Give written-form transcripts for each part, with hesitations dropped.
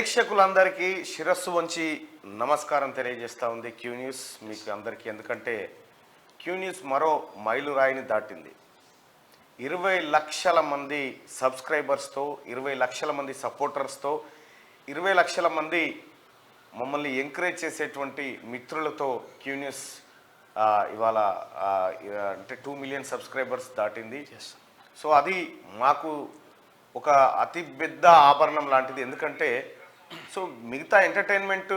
ప్రేక్షకులందరికీ శిరస్సు వంచి నమస్కారం తెలియజేస్తూ ఉంది క్యూ న్యూస్ మీకు అందరికీ. ఎందుకంటే క్యూ న్యూస్ మరో మైలురాయిని దాటింది. 20 లక్షల మంది సబ్స్క్రైబర్స్తో, 20 లక్షల మంది సపోర్టర్స్తో, 20 లక్షల మంది మమ్మల్ని ఎంకరేజ్ చేసేటువంటి మిత్రులతో క్యూ న్యూస్ ఇవాళ అంటే 2 మిలియన్ సబ్స్క్రైబర్స్ దాటింది. సో అది మాకు ఒక అతి పెద్ద ఆభరణం లాంటిది. ఎందుకంటే సో మిగతా ఎంటర్టైన్మెంట్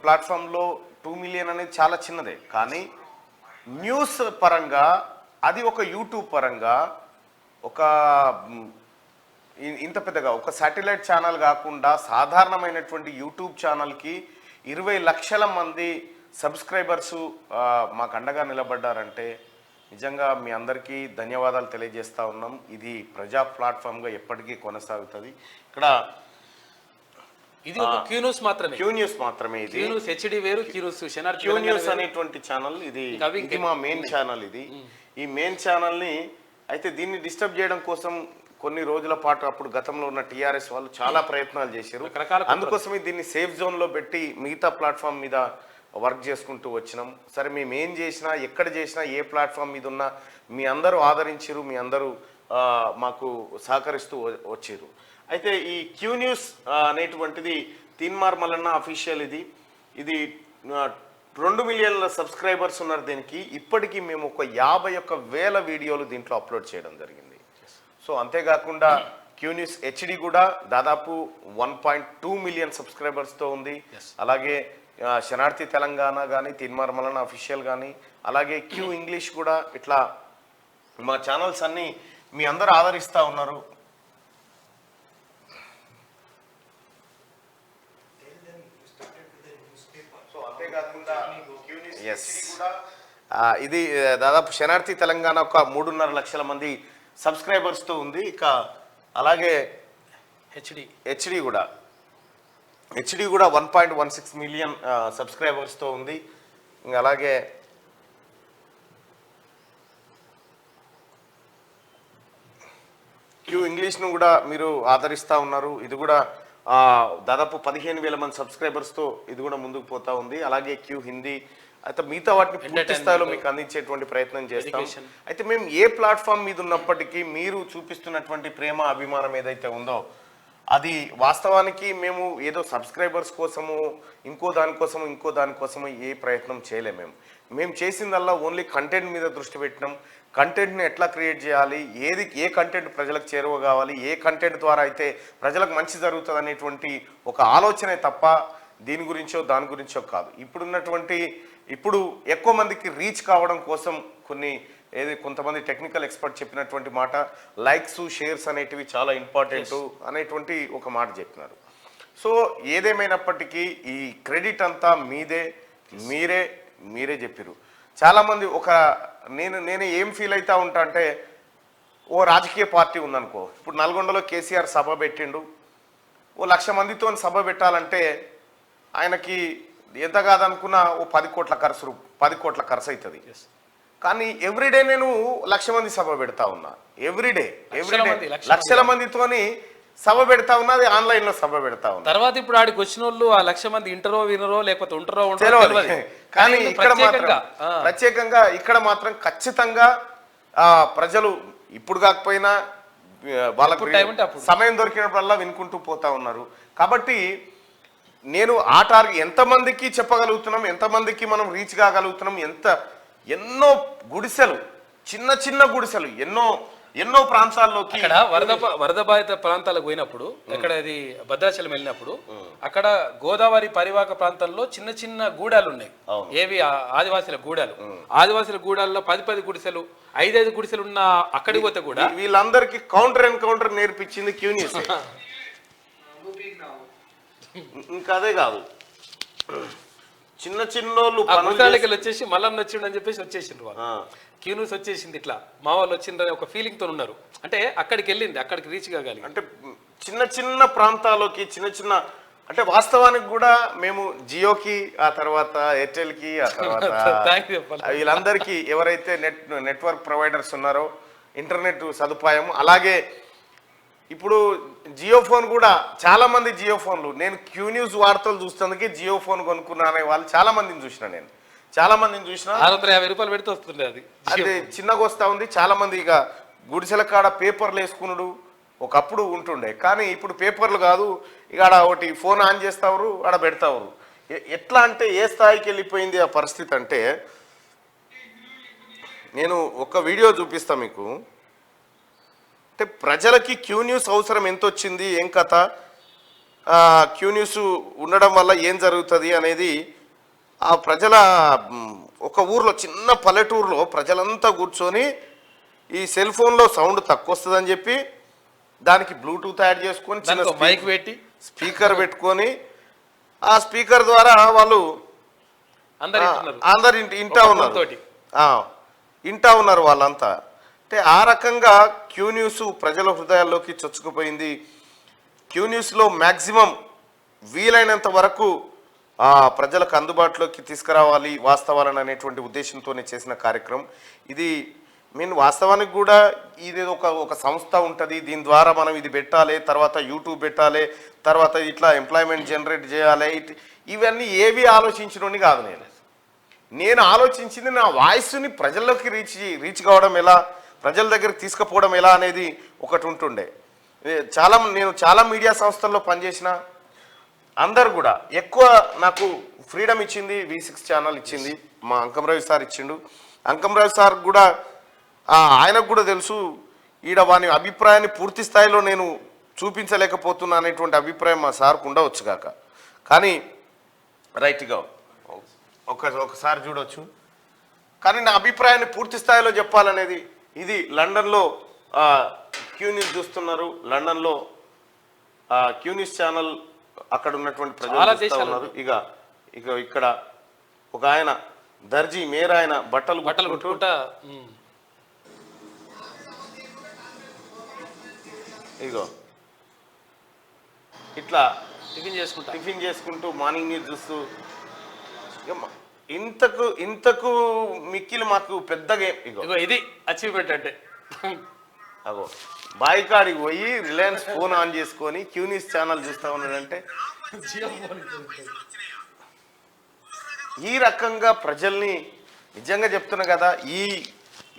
ప్లాట్ఫామ్లో 2 మిలియన్ అనేది చాలా చిన్నదే, కానీ న్యూస్ పరంగా అది ఒక యూట్యూబ్ పరంగా ఒక ఇంత పెద్దగా ఒక శాటిలైట్ ఛానల్ కాకుండా సాధారణమైనటువంటి యూట్యూబ్ ఛానల్కి 20 లక్షల మంది సబ్స్క్రైబర్సు మాకు అండగా నిలబడ్డారంటే నిజంగా మీ అందరికీ ధన్యవాదాలు తెలియజేస్తూ ఉన్నాం. ఇది ప్రజా ప్లాట్ఫామ్గా ఎప్పటికీ కొనసాగుతుంది. ఇక్కడ ఇది ఒక క్యూ న్యూస్ మాత్రమే ఇది. క్యూ న్యూస్ హెచ్డి వేరు, క్యూ న్యూస్ అనేటువంటి ఛానల్ ఇది మా మెయిన్ ఛానల్. ఇది ఈ మెయిన్ ఛానల్ని అయితే దీన్ని డిస్టర్బ్ చేయడం కోసం కొన్ని రోజుల పాటు అప్పుడు గతంలో ఉన్న టీఆర్ఎస్ వాళ్ళు చాలా ప్రయత్నాలు చేశారు. అందుకోసమే దీన్ని సేఫ్ జోన్లో పెట్టి మిగతా ప్లాట్ఫామ్ మీద వర్క్ చేసుకుంటూ వచ్చినాం. సరే మేము ఏం చేసినా, ఎక్కడ చేసినా, ఏ ప్లాట్ఫామ్ మీద ఉన్నా మీ అందరూ ఆదరించారు, మీ అందరూ మాకు సహకరిస్తూ వచ్చారు. అయితే ఈ క్యూ న్యూస్ అనేటువంటిది తీన్మార్ మల్లన్న అఫీషియల్. ఇది 2 మిలియన్ల సబ్స్క్రైబర్స్ ఉన్నారు దీనికి. ఇప్పటికీ మేము ఒక 51,000 వీడియోలు దీంట్లో అప్లోడ్ చేయడం జరిగింది. సో అంతేకాకుండా క్యూ న్యూస్ హెచ్డి కూడా దాదాపు 1.2 మిలియన్ సబ్స్క్రైబర్స్తో ఉంది. అలాగే శనార్థి తెలంగాణ కానీ, తీన్మార్ మల్లన్న అఫీషియల్ కానీ, అలాగే క్యూ ఇంగ్లీష్ కూడా, ఇట్లా మా ఛానల్స్ అన్నీ మీ అందరూ ఆదరిస్తూ ఉన్నారు. సో అంతేకాకుండా ఇది దాదాపు శనార్థి తెలంగాణ ఒక 3.5 లక్షల మంది సబ్స్క్రైబర్స్తో ఉంది. ఇక అలాగే హెచ్డి కూడా 1.16 మిలియన్ సబ్స్క్రైబర్స్తో ఉంది. ఇంకా అలాగే క్యూ ఇంగ్లీష్ను కూడా మీరు ఆదరిస్తూ ఉన్నారు. ఇది కూడా దాదాపు 15,000 మంది సబ్స్క్రైబర్స్తో ఇది కూడా ముందుకు పోతా ఉంది. అలాగే క్యూ హిందీ అయితే మిగతా వాటిని పూర్తి స్థాయిలో మీకు అందించేటువంటి ప్రయత్నం చేస్తాం. అయితే మేము ఏ ప్లాట్ఫామ్ మీద ఉన్నప్పటికీ మీరు చూపిస్తున్నటువంటి ప్రేమ, అభిమానం ఏదైతే ఉందో అది వాస్తవానికి మేము ఏదో సబ్స్క్రైబర్స్ కోసము ఇంకో దానికోసము ఏ ప్రయత్నం చేయలేము. మేము చేసిందల్లా ఓన్లీ కంటెంట్ మీద దృష్టి పెట్టినాం. కంటెంట్ని ఎట్లా క్రియేట్ చేయాలి, ఏ కంటెంట్ ప్రజలకు చేరువ కావాలి, ఏ కంటెంట్ ద్వారా అయితే ప్రజలకు మంచి జరుగుతుంది అనేటువంటి ఒక ఆలోచనే తప్ప దీని గురించో కాదు. ఇప్పుడు ఎక్కువ మందికి రీచ్ కావడం కోసం కొంతమంది టెక్నికల్ ఎక్స్పర్ట్ చెప్పినటువంటి మాట, లైక్స్, షేర్స్ అనేటివి చాలా ఇంపార్టెంట్ అనేటువంటి ఒక మాట చెప్పినారు. సో ఏదేమైనప్పటికీ ఈ క్రెడిట్ అంతా మీరే చెప్పారు. చాలామంది నేను ఏం ఫీల్ అవుతా ఉంటా అంటే, ఓ రాజకీయ పార్టీ ఉందనుకో, ఇప్పుడు నల్గొండలో కేసీఆర్ సభ పెట్టిండు, ఓ 1,00,000 మందితో సభ పెట్టాలంటే ఆయనకి ఎంత కాదనుకున్నా ఓ 10 కోట్ల ఖర్చు అవుతుంది. కానీ ఎవ్రీడే నేను 1,00,000 మంది సభ పెడతా ఉన్నా. ఎవ్రీడే లక్షల మందితోని సభ పెడతా ఉన్నా, అది ఆన్లైన్లో సభ పెడతా ఉన్నా. తర్వాత ఇప్పుడు ఆడికి వచ్చిన వాళ్ళు ఆ 1,00,000 మంది ఇంటరో వినరో లేకపోతే ఉంటారో. కానీ ప్రత్యేకంగా ఇక్కడ మాత్రం ఖచ్చితంగా ప్రజలు ఇప్పుడు కాకపోయినా వాళ్ళకు సమయం దొరికినప్పుడల్లా వినుకుంటూ పోతా ఉన్నారు. కాబట్టి నేను ఆ టార్గెట్ ఎంతమందికి చెప్పగలుగుతున్నాం, ఎంతమందికి మనం రీచ్ కాగలుగుతున్నాం, ఎన్నో గుడిసెలు, చిన్న గుడిసెలు ఎన్నో ప్రాంతాల్లోకి వరద బాధిత ప్రాంతాలకు పోయినప్పుడు, అక్కడ అది భద్రాచలం వెళ్ళినప్పుడు, అక్కడ గోదావరి పరివాహక ప్రాంతంలో చిన్న గూడాలు ఉన్నాయి. ఏవి ఆదివాసీల గూడాల్లో 10 గుడిసెలు, 5 గుడిసెలు ఉన్న అక్కడికి పోతే కూడా వీళ్ళందరికీ కౌంటర్ నేర్పించింది క్యూ న్యూస్. ఇంకా అదే కాదు, చిన్నోళ్ళు వచ్చేసి మల్లన్న వచ్చిండు అని చెప్పేసి వచ్చేసిండ్రు వాళ్ళు. క్యూ న్యూస్ వచ్చేసింది, ఇట్లా మా వాళ్ళు వచ్చిండ్రని ఒక ఫీలింగ్ తో ఉన్నారు. అంటే అక్కడికి రీచ్ కాగలిగి, అంటే చిన్న ప్రాంతాల్లోకి అంటే వాస్తవానికి కూడా మేము జియోకి, ఆ తర్వాత ఎయిర్టెల్కి, ఆ తర్వాత వీళ్ళందరికీ ఎవరైతే నెట్వర్క్ ప్రొవైడర్స్ ఉన్నారో ఇంటర్నెట్ సదుపాయం, అలాగే ఇప్పుడు జియో ఫోన్ కూడా చాలా మంది జియో ఫోన్లు, నేను క్యూ న్యూస్ వార్తలు చూస్తున్నందుకే జియో ఫోన్ కొనుక్కున్నా అనే వాళ్ళు చాలా మందిని చూసిన, నేను చాలా మందిని చూసిన. 650 రూపాయలు పెడితే వస్తుంది అది చిన్నగా వస్తూ ఉంది. చాలా మంది ఇక గుడిసెల కాడ పేపర్లు వేసుకున్నాడు ఒకప్పుడు ఉంటుండే, కానీ ఇప్పుడు పేపర్లు కాదు, ఇక ఆడ ఒకటి ఫోన్ ఆన్ చేస్తావు ఆడ పెడతావు. ఎట్లా అంటే ఏ స్థాయికి వెళ్ళిపోయింది ఆ పరిస్థితి అంటే, నేను ఒక వీడియో చూపిస్తా మీకు. అంటే ప్రజలకి క్యూ న్యూస్ అవసరం ఎంత వచ్చింది, ఏం కథ, క్యూ న్యూస్ ఉండడం వల్ల ఏం జరుగుతుంది అనేది ఆ ప్రజల ఒక ఊర్లో చిన్న పల్లెటూరులో ప్రజలంతా కూర్చొని ఈ సెల్ ఫోన్లో సౌండ్ తక్కువ వస్తుందని చెప్పి దానికి బ్లూటూత్ యాడ్ చేసుకొని చిన్న మైక్ పెట్టి స్పీకర్ పెట్టుకొని ఆ స్పీకర్ ద్వారా వాళ్ళు అందరు ఇంటా ఉన్నారు వాళ్ళంతా. అంటే ఆ రకంగా క్యూ న్యూస్ ప్రజల హృదయాల్లోకి చొచ్చుకుపోయింది. క్యూ న్యూస్లో మ్యాక్సిమం వీలైనంత వరకు ప్రజలకు అందుబాటులోకి తీసుకురావాలి వాస్తవాలను అనేటువంటి ఉద్దేశంతోనే చేసిన కార్యక్రమం ఇది. వాస్తవానికి కూడా ఇది ఒక సంస్థ ఉంటుంది, దీని ద్వారా మనం ఇది పెట్టాలి, తర్వాత యూట్యూబ్ పెట్టాలి, తర్వాత ఇట్లా ఎంప్లాయ్మెంట్ జనరేట్ చేయాలి, ఇవన్నీ ఏవి ఆలోచించడం కాదు. నేను ఆలోచించింది నా వాయిస్ని ప్రజల్లోకి రీచ్ కావడం ఎలా, ప్రజల దగ్గరికి తీసుకుపోవడం ఎలా అనేది ఒకటి ఉంటుండే. నేను చాలా మీడియా సంస్థల్లో పనిచేసిన, అందరు కూడా ఎక్కువ నాకు ఫ్రీడమ్ ఇచ్చింది V6 ఛానల్ ఇచ్చింది, మా అంకం రవి సార్ ఇచ్చిండు. అంకం రవి సార్ కూడా ఆయనకు కూడా తెలుసు ఈడ వాని అభిప్రాయాన్ని పూర్తి స్థాయిలో నేను చూపించలేకపోతున్నా అనేటువంటి అభిప్రాయం మా సార్కు ఉండవచ్చు కాక, కానీ రైట్గా ఒకసారి చూడవచ్చు. కానీ నా అభిప్రాయాన్ని పూర్తి స్థాయిలో చెప్పాలనేది ఇది. లండన్లో క్యూ న్యూస్ చూస్తున్నారు, లండన్లో క్యూ న్యూస్ ఛానల్ అక్కడ ఉన్నటువంటి ప్రజలు ఉన్నారు. ఇక ఇక్కడ ఒక ఆయన దర్జీ మేర ఆయన బట్టలు కుట్టుకుంటా ఇగో ఇట్లా టిఫిన్ చేసుకుంటూ మార్నింగ్ న్యూస్ చూస్తూ ఇంతకు మిక్కిలి మాకు పెద్దగా ఇగో ఇది అచీవ్మెంట్ అంటే అగో బాయికాడికి పోయి రిలయన్స్ ఫోన్ ఆన్ చేసుకొని క్యూ న్యూస్ ఛానల్ చూస్తా ఉన్నాడంటే ఈ రకంగా ప్రజల్ని నిజంగా చెప్తున్నా కదా,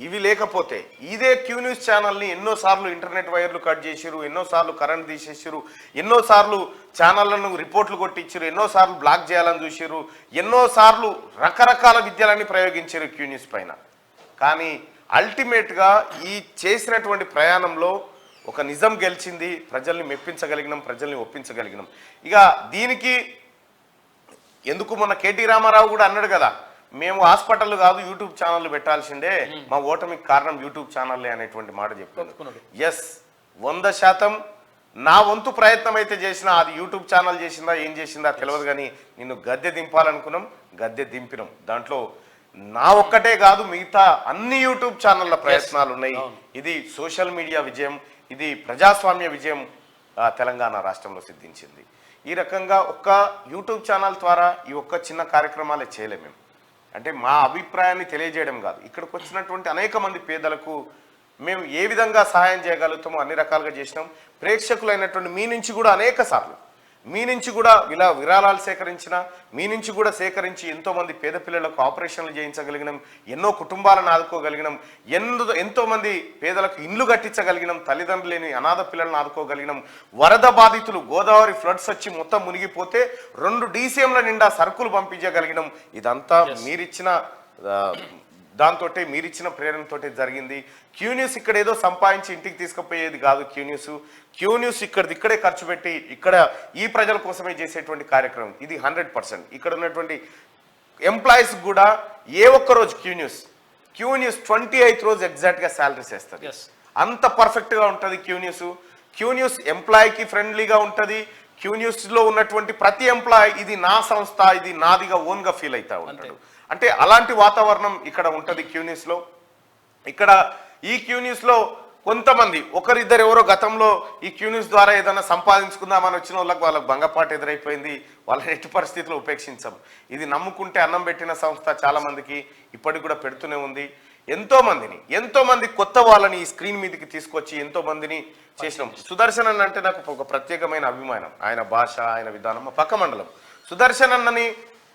ఇవి లేకపోతే ఇదే క్యూ న్యూస్ ఛానల్ని ఎన్నోసార్లు ఇంటర్నెట్ వైర్లు కట్ చేసిరు, ఎన్నోసార్లు కరెంట్ తీసేసారు, ఎన్నోసార్లు ఛానళ్లను రిపోర్ట్లు కొట్టించారు, ఎన్నోసార్లు బ్లాక్ చేయాలని చూసారు, ఎన్నోసార్లు రకరకాల విద్యలన్నీ ప్రయోగించారు క్యూ న్యూస్ పైన. కానీ అల్టిమేట్గా ఈ చేసినటువంటి ప్రయాణంలో ఒక నిజం గెలిచింది, ప్రజల్ని మెప్పించగలిగినాం, ప్రజల్ని ఒప్పించగలిగినాం. ఇక దీనికి ఎందుకు మొన్న కేటీ రామారావు కూడా అన్నాడు కదా, మేము హాస్పిటల్ కాదు యూట్యూబ్ ఛానల్ పెట్టాల్సిందే, మా ఓటమికి కారణం యూట్యూబ్ ఛానల్లే అనేటువంటి మాట చెప్తున్నాడు. ఎస్, 100% నా వంతు ప్రయత్నం అయితే చేసినా, అది యూట్యూబ్ ఛానల్ చేసిందా ఏం చేసిందా తెలియదు, కానీ నిన్ను గద్దె దింపాలనుకున్నాం, గద్దె దింపినాం. దాంట్లో నా ఒక్కటే కాదు, మిగతా అన్ని యూట్యూబ్ ఛానళ్ళ ప్రయత్నాలు ఉన్నాయి. ఇది సోషల్ మీడియా విజయం, ఇది ప్రజాస్వామ్య విజయం తెలంగాణ రాష్ట్రంలో సిద్ధించింది. ఈ రకంగా ఒక్క యూట్యూబ్ ఛానల్ ద్వారా ఈ ఒక్క చిన్న కార్యక్రమాలే చేయలేము మేము. అంటే మా అభిప్రాయాన్ని తెలియజేయడం కాదు, ఇక్కడికి వచ్చినటువంటి అనేక మంది పేదలకు మేము ఏ విధంగా సహాయం చేయగలుగుతామో అన్ని రకాలుగా చేసినాం. ప్రేక్షకులైనటువంటి మీ నుంచి కూడా అనేక సార్లు మీ నుంచి కూడా విరాళాలు సేకరించిన, మీ నుంచి కూడా సేకరించి ఎంతోమంది పేద పిల్లలకు ఆపరేషన్లు చేయించగలిగినాం, ఎన్నో కుటుంబాలను ఆదుకోగలిగినాం, ఎంతోమంది పేదలకు ఇండ్లు కట్టించగలిగినాం, తల్లిదండ్రులు లేని అనాథ పిల్లలను ఆదుకోగలిగినాం. వరద బాధితులు గోదావరి ఫ్లడ్స్ వచ్చి మొత్తం మునిగిపోతే 2 DCMల నిండా సరుకులు పంపించగలిగినాం. ఇదంతా మీరిచ్చిన దాంతో మీరిచ్చిన ప్రేరణతో జరిగింది. క్యూ న్యూస్ ఇక్కడ ఏదో సంపాదించి ఇంటికి తీసుకుపోయేది కాదు. క్యూ న్యూస్ ఇక్కడే ఖర్చు పెట్టి ఇక్కడ ఈ ప్రజల కోసమే చేసేటువంటి కార్యక్రమం ఇది 100%. ఇక్కడ ఉన్నటువంటి ఎంప్లాయీస్ కూడా ఏ ఒక్క రోజు క్యూ న్యూస్ 28th రోజు ఎగ్జాక్ట్గా శాలరీస్ వేస్తుంది. అంత పర్ఫెక్ట్గా ఉంటుంది క్యూ న్యూస్ ఎంప్లాయీకి ఫ్రెండ్లీగా ఉంటుంది. క్యూ న్యూస్లో ఉన్నటువంటి ప్రతి ఎంప్లాయీ ఇది నా సంస్థ, ఇది నాదిగా ఓన్గా ఫీల్ అవుతా ఉంటాడు. అంటే అలాంటి వాతావరణం ఇక్కడ ఉంటుంది క్యూ న్యూస్లో. ఇక్కడ ఈ క్యూ న్యూస్లో కొంతమంది ఒకరిద్దరు ఎవరో గతంలో ఈ క్యూ న్యూస్ ద్వారా ఏదైనా సంపాదించుకుందామని వచ్చిన వాళ్ళకి భంగపాటు ఎదురైపోయింది. వాళ్ళని ఎట్టి పరిస్థితుల్లో ఉపేక్షించాం. ఇది నమ్ముకుంటే అన్నం పెట్టిన సంస్థ చాలా మందికి ఇప్పటికి కూడా పెడుతూనే ఉంది. ఎంతో మంది కొత్త వాళ్ళని ఈ స్క్రీన్ మీదకి తీసుకొచ్చి ఎంతో మందిని చేసినాం. సుదర్శన్ అన్న అంటే నాకు ఒక ప్రత్యేకమైన అభిమానం. ఆయన భాష, ఆయన విధానం. మా పక్క మండలం సుదర్శన్ అన్నని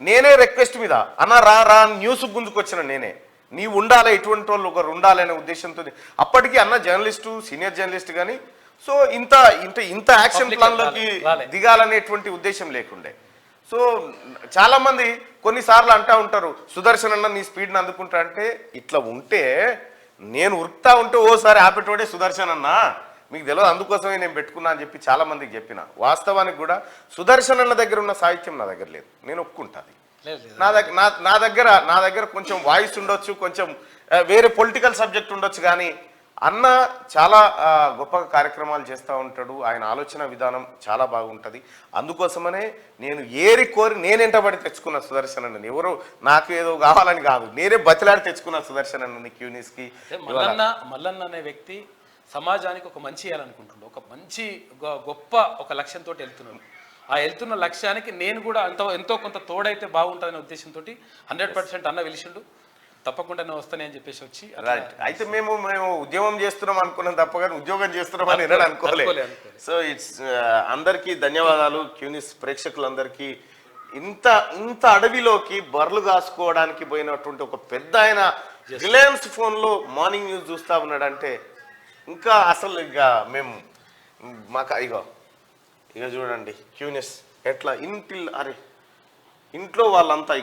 నేనే రిక్వెస్ట్ మీద అన్న రా న్యూస్ గుంజుకొచ్చిన నేనే, నీవు ఉండాలి, ఇటువంటి వాళ్ళు ఒకరు ఉండాలి అనే ఉద్దేశంతో. అప్పటికి అన్న జర్నలిస్టు, సీనియర్ జర్నలిస్ట్ కానీ సో ఇంత యాక్షన్ ప్లాన్లోకి దిగాలనేటువంటి ఉద్దేశం లేకుండే. సో చాలా మంది కొన్నిసార్లు అంటా ఉంటారు, సుదర్శన్ అన్న నీ స్పీడ్ని అందుకుంటా అంటే, ఇట్లా ఉంటే నేను ఉరుకుతా ఉంటే ఓసారి ఆపేటోడే సుదర్శన్ అన్న, మీకు తెలియదు అందుకోసమే నేను పెట్టుకున్నా అని చెప్పి చాలా మందికి చెప్పిన. వాస్తవానికి కూడా సుదర్శన్ అన్న దగ్గర ఉన్న సాహిత్యం నా దగ్గర లేదు, నేను ఒప్పుకుంటాను. నా దగ్గర కొంచెం వాయిస్ ఉండొచ్చు, కొంచెం వేరే పొలిటికల్ సబ్జెక్ట్ ఉండొచ్చు, కానీ అన్న చాలా గొప్ప కార్యక్రమాలు చేస్తూ ఉంటాడు. ఆయన ఆలోచన విధానం చాలా బాగుంటుంది. అందుకోసమనే నేను కోరి నేనెంటబడి తెచ్చుకున్న సుదర్శన్ అన్నని. ఎవరు నాకు ఏదో కావాలని కాదు, నేనే బతిలాడి తెచ్చుకున్న సుదర్శన్ అన్నని క్యూనిస్కి. మల్లన్న అనే వ్యక్తి సమాజానికి ఒక మంచి చేయాలనుకుంటున్నాడు, ఒక మంచి గొప్ప ఒక లక్ష్యంతో వెళ్తున్నాడు. ఆ వెళ్తున్న లక్ష్యానికి నేను కూడా ఎంతో కొంత తోడైతే బాగుంటుందనే ఉద్దేశంతో 100% అన్న పిలిచిండు. తప్పకుండా నేను వస్తానే అని చెప్పేసి వచ్చి. రైట్. అయితే మేము ఉద్యమం చేస్తున్నాం అనుకున్నాం తప్ప కానీ ఉద్యోగం చేస్తున్నాం అని అనుకోలేదు. సో ఇట్స్ అందరికీ ధన్యవాదాలు. క్యూనిస్ ప్రేక్షకులందరికీ. ఇంత అడవిలోకి బర్రెలు కాసుకోవడానికి పోయినటువంటి ఒక పెద్ద ఆయన రిలయన్స్ ఫోన్లో మార్నింగ్ న్యూస్ చూస్తా ఉన్నాడంటే ఇంకా అసలు మేము మాకు ఇక చూడండి క్యూనిస్ ఎట్లా ఇంట్లో వాళ్ళంతా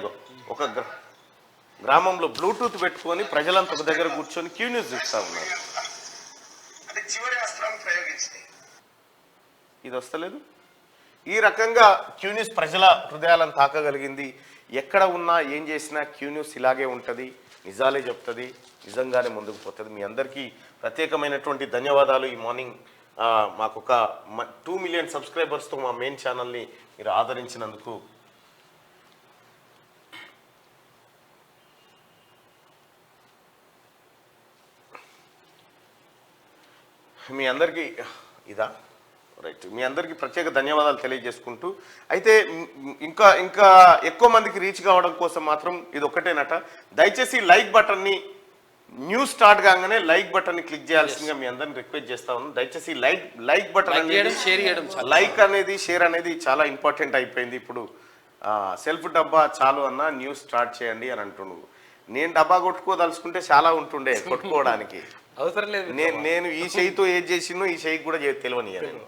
ఒక గ్రామంలో బ్లూటూత్ పెట్టుకొని ప్రజలంతా ఒక దగ్గర కూర్చొని క్యూనిస్ చూస్తా ఉన్నారు. ఇది వస్తలేదు. ఈ రకంగా క్యూనిస్ ప్రజల హృదయాలను తాకగలిగింది. ఎక్కడ ఉన్నా ఏం చేసినా క్యూనిస్ ఇలాగే ఉంటుంది, నిజాలే చెప్తుంది, నిజంగానే ముందుకు పోతుంది. మీ అందరికీ ప్రత్యేకమైనటువంటి ధన్యవాదాలు. ఈ మార్నింగ్ మాకు ఒక 2 మిలియన్ సబ్స్క్రైబర్స్తో మా మెయిన్ ఛానల్ని మీరు ఆదరించినందుకు మీ అందరికీ రైట్, మీ అందరికీ ప్రత్యేక ధన్యవాదాలు తెలియజేసుకుంటూ, అయితే ఇంకా ఎక్కువ మందికి రీచ్ కావడం కోసం మాత్రం ఇది ఒక్కటేనట. దయచేసి లైక్ బటన్ని న్యూస్ స్టార్ట్ కాగానే లైక్ బటన్ని క్లిక్ చేయాల్సిందిగా మీ అందరిని రిక్వెస్ట్ చేస్తా ఉన్నాను. దయచేసి లైక్ బటన్ అనేది, లైక్ అనేది, షేర్ అనేది చాలా ఇంపార్టెంట్ అయిపోయింది. ఇప్పుడు సెల్ఫ్ డబ్బా చాలు అన్న న్యూస్ స్టార్ట్ చేయండి అని అంటున్నాను. నేను డబ్బా కొట్టుకోదలుచుకుంటే చాలా ఉంటుండే కొట్టుకోవడానికి, అవసరం లేదు. నేను ఈ చేయితో ఏది చేసినో ఈ చేయికి కూడా తెలియనియా నేను.